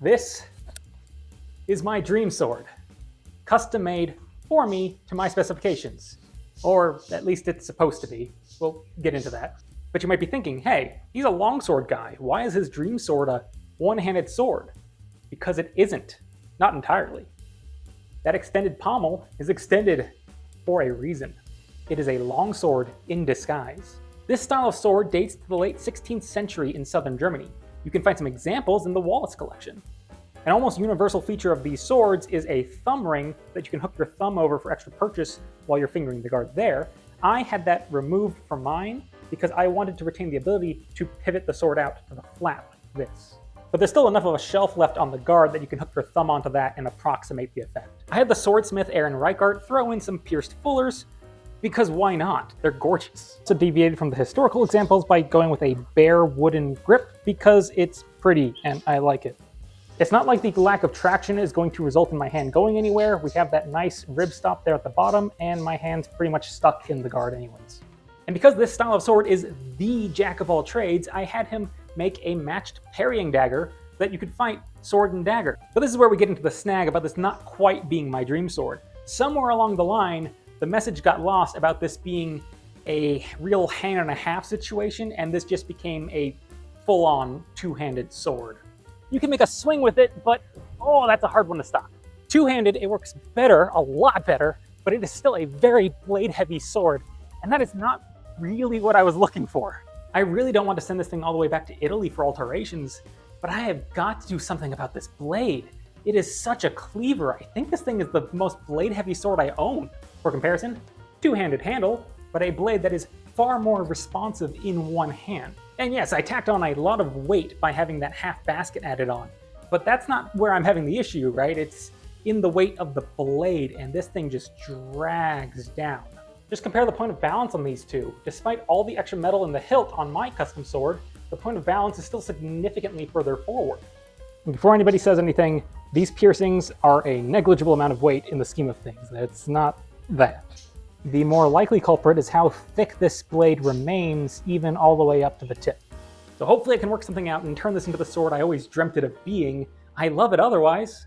This is my dream sword, custom made for me to my specifications. Or at least it's supposed to be. We'll get into that. But you might be thinking, hey, he's a longsword guy. Why is his dream sword a one-handed sword? Because it isn't. Not entirely. That extended pommel is extended for a reason. It is a longsword in disguise. This style of sword dates to the late 16th century in southern Germany. You can find some examples in the Wallace collection. An almost universal feature of these swords is a thumb ring that you can hook your thumb over for extra purchase while you're fingering the guard there. I had that removed from mine because I wanted to retain the ability to pivot the sword out to the flap like this. But there's still enough of a shelf left on the guard that you can hook your thumb onto that and approximate the effect. I had the swordsmith Arann Reichhardt throw in some pierced fullers, because why not? They're gorgeous. So deviated from the historical examples by going with a bare wooden grip because it's pretty and I like it. It's not like the lack of traction is going to result in my hand going anywhere. We have that nice rib stop there at the bottom and my hand's pretty much stuck in the guard anyways. And because this style of sword is the jack of all trades, I had him make a matched parrying dagger that you could fight sword and dagger. But this is where we get into the snag about this not quite being my dream sword. Somewhere along the line, the message got lost about this being a real hand and a half situation, and this just became a full-on two-handed sword. You can make a swing with it, but oh, that's a hard one to stop. Two-handed, it works better, a lot better, but it is still a very blade-heavy sword, and that is not really what I was looking for. I really don't want to send this thing all the way back to Italy for alterations, but I have got to do something about this blade. It is such a cleaver. I think this thing is the most blade-heavy sword I own. For comparison, two-handed handle, but a blade that is far more responsive in one hand. And yes, I tacked on a lot of weight by having that half basket added on, but that's not where I'm having the issue, right? It's in the weight of the blade, and this thing just drags down. Just compare the point of balance on these two. Despite all the extra metal in the hilt on my custom sword, the point of balance is still significantly further forward. And before anybody says anything, these piercings are a negligible amount of weight in the scheme of things. It's not that. The more likely culprit is how thick this blade remains, even all the way up to the tip. So hopefully I can work something out and turn this into the sword I always dreamt it of being. I love it otherwise.